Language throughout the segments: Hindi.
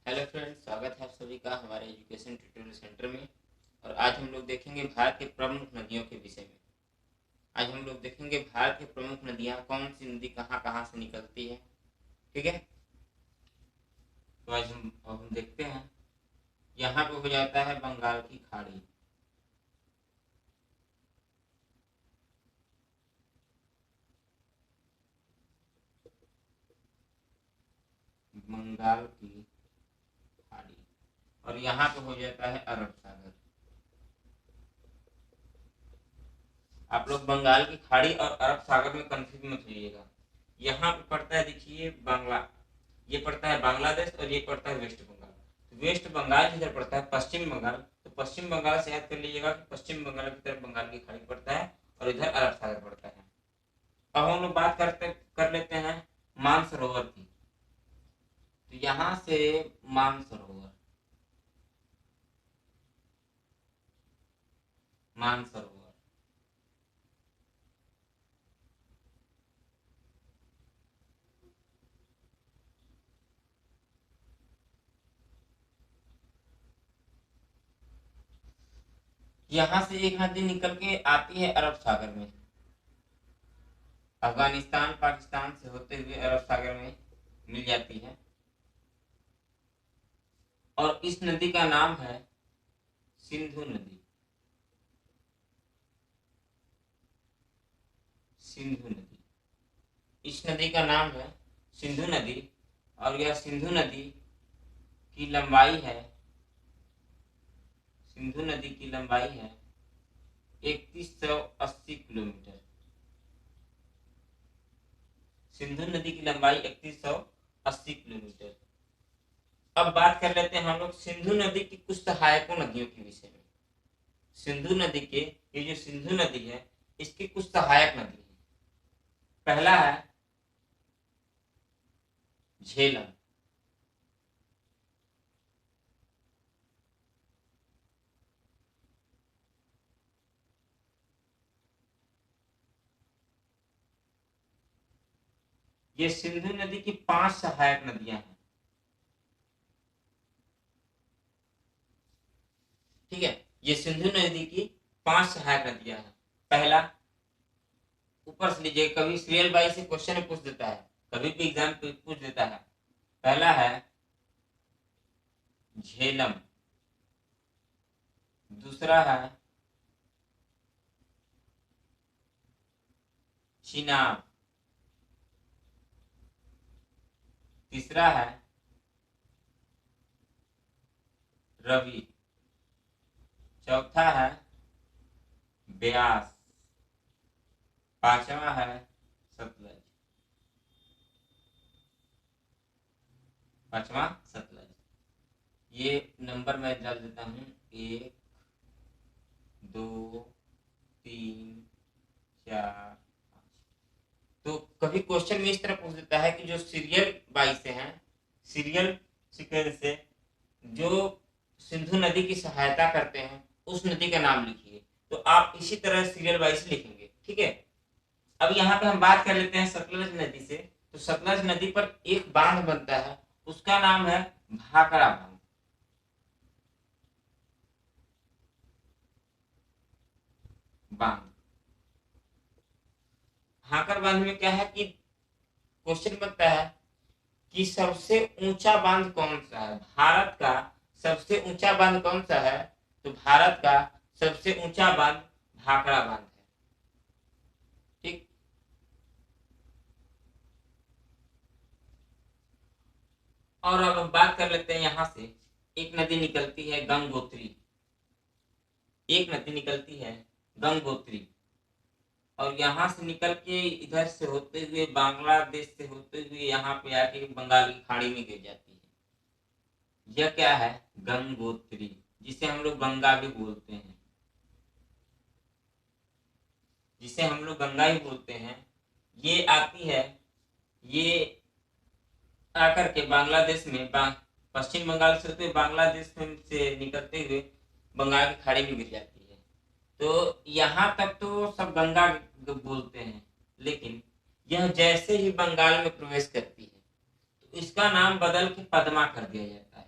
हेलो फ्रेंड्स, स्वागत है आप सभी का हमारे एजुकेशन ट्यूटोरियल सेंटर में। और आज हम लोग देखेंगे भारत के प्रमुख नदियों के विषय में। आज हम लोग देखेंगे भारत की प्रमुख नदियाँ, कौन सी नदी कहाँ कहाँ से निकलती है। ठीक है, तो आज हम देखते हैं। यहाँ पे हो जाता है बंगाल की खाड़ी। बंगाल की खाड़ी। और यहाँ पे हो जाता है अरब सागर। आप लोग बंगाल की खाड़ी और अरब सागर में कंफ्यूज मत होइएगा। यहाँ पे पड़ता है, देखिए, बांग्ला, ये पड़ता है बांग्लादेश और ये पड़ता है वेस्ट बंगाल। वेस्ट बंगाल जिधर पड़ता है पश्चिम बंगाल, तो पश्चिम बंगाल से याद कर लीजिएगा कि पश्चिम बंगाल की तरफ बंगाल की खाड़ी पड़ता है और इधर अरब सागर पड़ता है। अब हम लोग बात कर लेते हैं मानसरोवर की। तो यहाँ से मानसरोवर, मानसरोवर यहाँ से एक नदी निकल के आती है अरब सागर में। अफगानिस्तान पाकिस्तान से होते हुए अरब सागर में मिल जाती है। और इस नदी का नाम है सिंधु नदी। सिंधु नदी, इस नदी का नाम है सिंधु नदी। और यह सिंधु नदी की लंबाई है, सिंधु नदी की लंबाई है 3180 किलोमीटर। सिंधु नदी की लंबाई 3180 किलोमीटर। अब बात कर लेते हैं हम लोग सिंधु नदी की कुछ सहायकों नदियों के विषय में। सिंधु नदी के, ये जो सिंधु नदी है, इसकी कुछ सहायक नदी है। पहला है झेलम। ये सिंधु नदी की 5 सहायक नदियां हैं। ठीक है, ये सिंधु नदी की 5 सहायक नदियां हैं। पहला, ऊपर से लीजिए, कभी सीरियल वाइज से क्वेश्चन पूछ देता है, कभी भी एग्जाम पूछ देता है। पहला है झेलम, दूसरा है चिनाब, तीसरा है रवि, चौथा है ब्यास, पांचवा है सतलज। पांचवा सतलज। ये नंबर मैं डाल देता हूँ, 1 2 3 4 5। तो कभी क्वेश्चन में इस तरह पूछ देता है कि जो सीरियल वाइज से हैं, सीरियल सीक्वेंस से जो सिंधु नदी की सहायता करते हैं, उस नदी का नाम लिखिए। तो आप इसी तरह सीरियल वाइज लिखेंगे। ठीक है, अब यहाँ पे हम बात कर लेते हैं सतलज नदी से। तो सतलज नदी पर एक बांध बनता है, उसका नाम है भाखड़ा बांध। बांध, भाखड़ बांध में क्या है कि क्वेश्चन बनता है कि सबसे ऊंचा बांध कौन सा है, भारत का सबसे ऊंचा बांध कौन सा है। तो भारत का सबसे ऊंचा बांध भाखड़ा बांध है। ठीक, और अब हम बात कर लेते हैं, यहां से एक नदी निकलती है गंगोत्री। एक नदी निकलती है गंगोत्री, और यहाँ से निकल के इधर से होते हुए बांग्लादेश से होते हुए यहाँ पे आके बंगाल की खाड़ी में गिर जाती है। यह क्या है, गंगोत्री, जिसे हम लोग गंगा भी बोलते हैं, जिसे हम लोग गंगा ही बोलते हैं। ये आती है, ये आकर के बांग्लादेश में पश्चिम बंगाल से होते हुए बांग्लादेश से निकलते हुए बंगाल की खाड़ी में गिर जाती है। तो यहाँ तक तो सब गंगा बोलते हैं, लेकिन यह जैसे ही बंगाल में प्रवेश करती है, तो इसका नाम बदल के पद्मा कर दिया जाता है।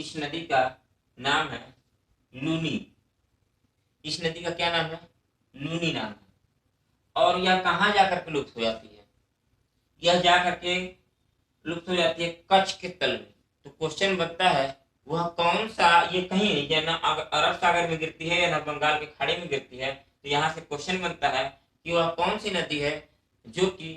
इस नदी का नाम है लूनी। इस नदी का क्या नाम है? लूनी नाम है। और यह कहाँ जाकर के लुप्त हो जाती है? यह जाकर के लुप्त हो जाती है कच्छ के तल में। तो क्वेश्चन बनता है वह कौन सा, ये कहीं नहीं, या ना अरब सागर में गिरती है या ना बंगाल के खाड़ी में गिरती है। तो यहाँ से क्वेश्चन बनता है कि वह कौन सी नदी है जो कि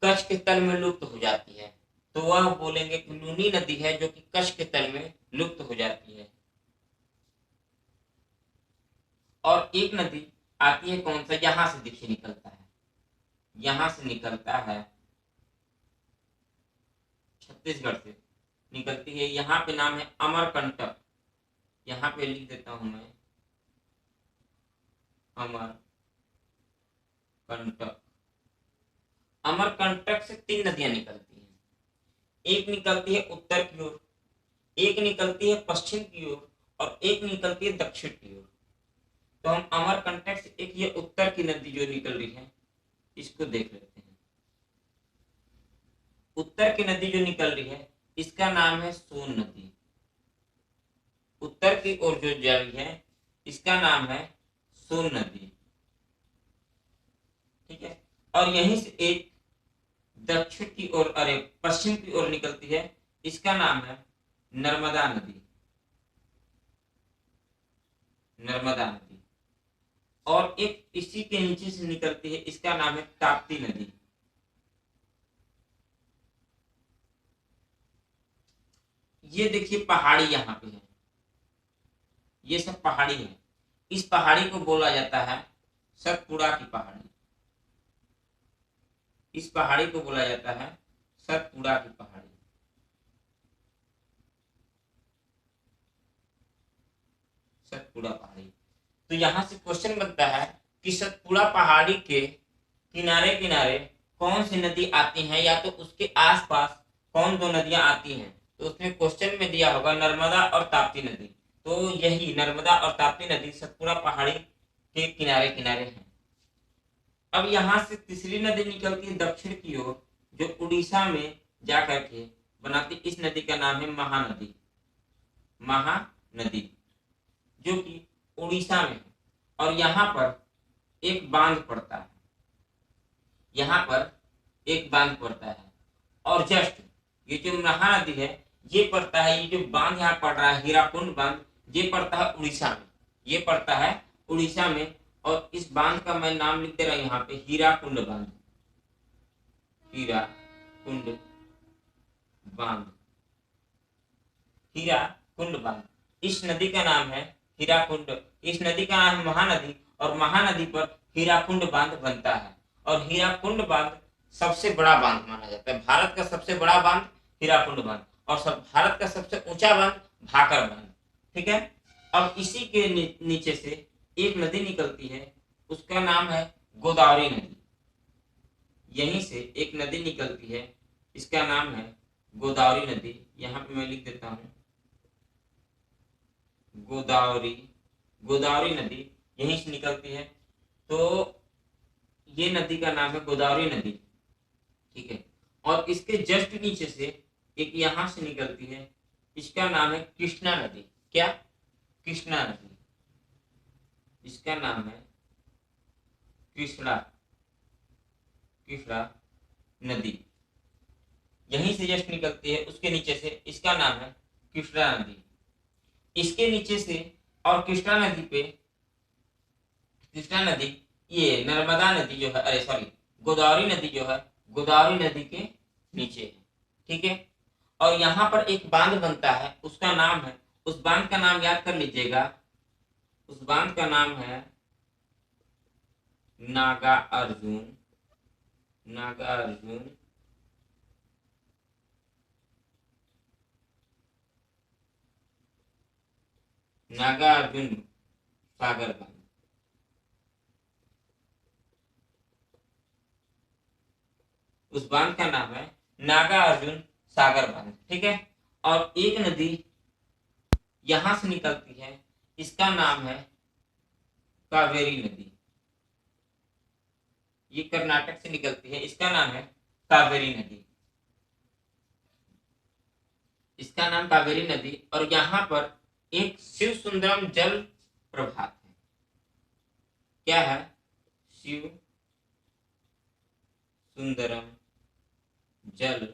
कच्छ के तल में लुप्त हो जाती है। तो वह बोलेंगे कि लूनी नदी है जो कि कच्छ के तल में लुप्त हो जाती है। और एक नदी आती है कौन सा, यहां से देखिए निकलता है, यहां से निकलता है, छत्तीसगढ़ से निकलती है। यहाँ पे नाम है अमरकंटक। यहाँ पे लिख देता हूं मैं अमरकंटक। अमरकंटक से 3 नदियां निकलती हैं। एक निकलती है उत्तर की ओर, एक निकलती है पश्चिम की ओर, और एक निकलती है दक्षिण की ओर। तो हम अमरकंटक से एक ये उत्तर की नदी जो निकल रही है इसको देख लेते हैं। उत्तर की नदी जो निकल रही है इसका नाम है सोन नदी। उत्तर की ओर जो जा रही है इसका नाम है सोन नदी। ठीक है। और यहीं से एक दक्षिण की ओर, अरे पश्चिम की ओर निकलती है, इसका नाम है नर्मदा नदी। नर्मदा नदी। और एक इसी के नीचे से निकलती है, इसका नाम है ताप्ती नदी। ये देखिए पहाड़ी यहाँ पे है, ये सब पहाड़ी है। इस पहाड़ी को बोला जाता है सतपुड़ा की पहाड़ी। इस पहाड़ी को बोला जाता है सतपुड़ा की पहाड़ी। सतपुड़ा पहाड़ी। तो यहां से क्वेश्चन बनता है कि सतपुड़ा पहाड़ी के किनारे किनारे कौन सी नदी आती है, या तो उसके आसपास कौन दो नदियां आती हैं। तो उसमें क्वेश्चन में दिया होगा नर्मदा और ताप्ती नदी। तो यही नर्मदा और ताप्ती नदी सतपुड़ा पहाड़ी के किनारे किनारे हैं। अब यहां से तीसरी नदी निकलती है दक्षिण की ओर, जो उड़ीसा में जाकर के बनाती। इस नदी का नाम है महानदी। महानदी जो कि उड़ीसा में है। और यहाँ पर एक बांध पड़ता है, यहाँ पर एक बांध पड़ता है। और जस्ट ये जो महानदी है ये पड़ता है, ये जो बांध यहाँ पड़ रहा है हीराकुंड बांध, ये पड़ता है उड़ीसा में। ये पड़ता है उड़ीसा में। और इस बांध का मैं नाम लिख दे रहा हूं यहाँ पे, हीराकुंड बांध। हीराकुंड बांध। हीराकुंड बांध। इस नदी का नाम है हीराकुंड। इस नदी का नाम है महानदी, और महानदी पर हीराकुंड बांध बनता है। और हीराकुंड बांध सबसे बड़ा बांध माना जाता है। भारत का सबसे बड़ा बांध हीराकुंड बांध, और भारत का सबसे ऊंचा बांध भाकर बांध। ठीक है। अब इसी के नीचे से एक नदी निकलती है, उसका नाम है गोदावरी नदी। यहीं से एक नदी निकलती है, इसका नाम है गोदावरी नदी। यहाँ पे मैं लिख देता हूं गोदावरी। गोदावरी नदी यहीं से निकलती है। तो ये नदी का नाम है गोदावरी नदी। ठीक है। और इसके जस्ट नीचे से एक यहां से निकलती है, इसका नाम है कृष्णा नदी। क्या? कृष्णा नदी। इसका नाम है कृष्णा। कृष्णा नदी यहीं से जस्ट निकलती है, उसके नीचे से इसका नाम है कृष्णा नदी। इसके नीचे से और कृष्णा नदी पे, कृष्णा नदी, ये नर्मदा नदी जो है, अरे सॉरी, गोदावरी नदी जो है, गोदावरी नदी के नीचे है। ठीक है। और यहाँ पर एक बांध बनता है, उसका नाम है, उस बांध का नाम याद कर लीजिएगा, उस बांध का नाम है नागा अर्जुन। नागा अर्जुन नागा अर्जुन सागर बांध। उस बांध का नाम है नागा अर्जुन सागर बांध। ठीक है। और एक नदी यहां से निकलती है, इसका नाम है कावेरी नदी। ये कर्नाटक से निकलती है, इसका नाम है कावेरी नदी। इसका नाम कावेरी नदी, और यहाँ पर एक शिव सुंदरम जल प्रभात है। क्या है? शिव सुंदरम जल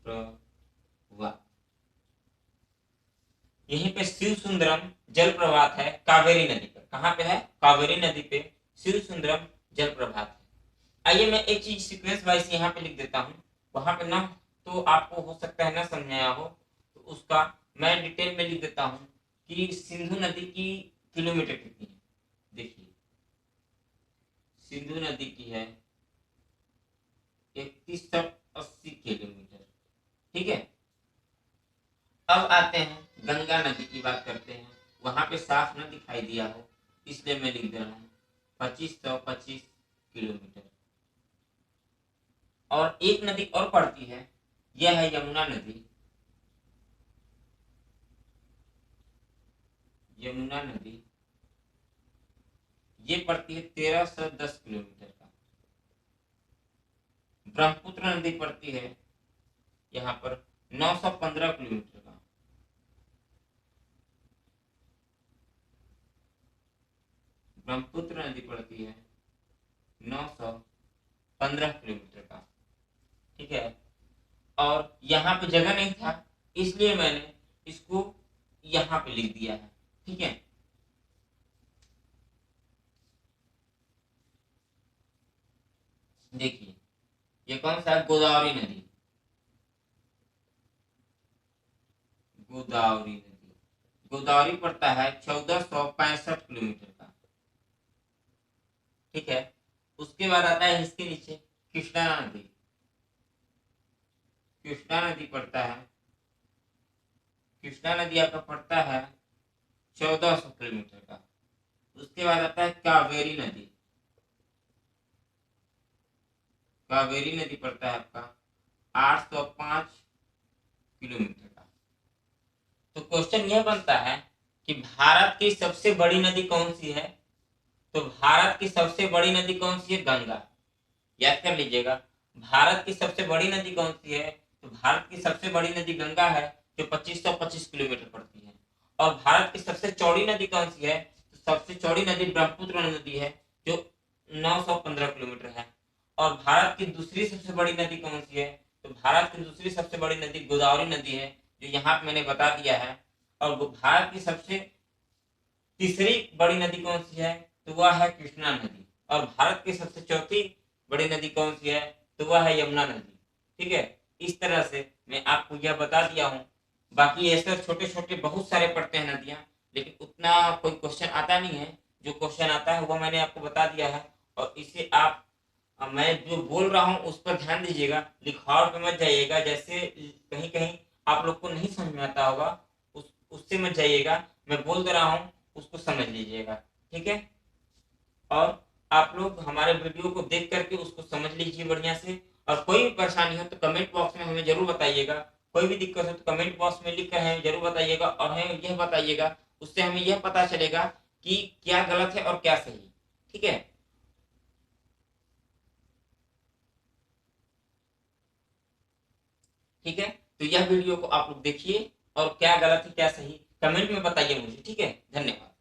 प्रभात। यहीं पे शिव सुंदरम जल प्रभात है कावेरी नदी पर। कहाँ पे है? कावेरी नदी पे शिव सुंदरम जल प्रभात है। आइए मैं एक चीज सीक्वेंस वाइज यहाँ पे लिख देता हूँ, वहां पे ना तो आपको हो सकता है ना समझ आया हो, तो उसका मैं डिटेल में लिख देता हूँ कि सिंधु नदी की किलोमीटर कितनी है। देखिए सिंधु नदी की है 3180 किलोमीटर। ठीक है, अब आते हैं गंगा नदी की बात करते हैं। वहां पे साफ न दिखाई दिया हो इसलिए मैं लिख दे रहा हूँ 2525 किलोमीटर। और एक नदी और पड़ती है, यह है यमुना नदी। यमुना नदी ये पड़ती है 1310 किलोमीटर का। ब्रह्मपुत्र नदी पड़ती है यहाँ पर 915 किलोमीटर का। ब्रह्मपुत्र नदी पड़ती है 915 किलोमीटर का। ठीक है, और यहाँ पे जगह नहीं था इसलिए मैंने इसको यहाँ पे लिख दिया है। ठीक है, देखिए ये कौन सा है? गोदावरी नदी। गोदावरी नदी, गोदावरी पड़ता है 1465 किलोमीटर का। ठीक है, उसके बाद आता है इसके नीचे कृष्णा नदी। कृष्णा नदी पड़ता है, कृष्णा नदी आपका पड़ता है 1400 किलोमीटर का। उसके बाद आता है कावेरी नदी। कावेरी नदी पड़ता है आपका 805 किलोमीटर का। तो क्वेश्चन यह बनता है कि भारत की सबसे बड़ी नदी कौन सी है? तो भारत की सबसे बड़ी नदी कौन सी है? गंगा। याद कर लीजिएगा, भारत की सबसे बड़ी नदी कौन सी है? तो भारत की सबसे बड़ी नदी गंगा है जो 2525 किलोमीटर पड़ती है। और भारत की सबसे चौड़ी नदी कौन सी है? तो सबसे चौड़ी नदी ब्रह्मपुत्र नदी है जो 915 किलोमीटर है। और भारत की दूसरी सबसे बड़ी नदी कौन सी है? तो भारत की दूसरी सबसे बड़ी नदी गोदावरी नदी है जो यहाँ पे मैंने बता दिया है। और भारत की सबसे तीसरी बड़ी नदी कौन सी है? तो वह है कृष्णा नदी। और भारत की सबसे चौथी बड़ी नदी कौन सी है? तो वह है यमुना नदी। ठीक है, इस तरह से मैं आपको यह बता दिया हूँ। बाकी ऐसे छोटे छोटे बहुत सारे पड़ते हैं नदियां, लेकिन उतना कोई क्वेश्चन आता नहीं है। जो क्वेश्चन आता है वो मैंने आपको बता दिया है। और इसे आप मैं जो बोल रहा हूँ उस पर ध्यान दीजिएगा, लिखावट पे मत जाइएगा। जैसे कहीं कहीं आप लोग को नहीं समझ में आता होगा उससे मत जाइएगा। मैं बोल दे रहा हूँ उसको समझ लीजिएगा। ठीक है, और आप लोग हमारे वीडियो को देख करके उसको समझ लीजिए बढ़िया से। और कोई भी परेशानी हो तो कमेंट बॉक्स में हमें जरूर बताइएगा। कोई भी दिक्कत हो तो कमेंट बॉक्स में लिख कर हमें जरूर बताइएगा और हमें यह बताइएगा, उससे हमें यह पता चलेगा कि क्या गलत है और क्या सही। ठीक है, ठीक है, तो यह वीडियो को आप लोग देखिए और क्या गलत है क्या सही कमेंट में बताइए मुझे। ठीक है, धन्यवाद।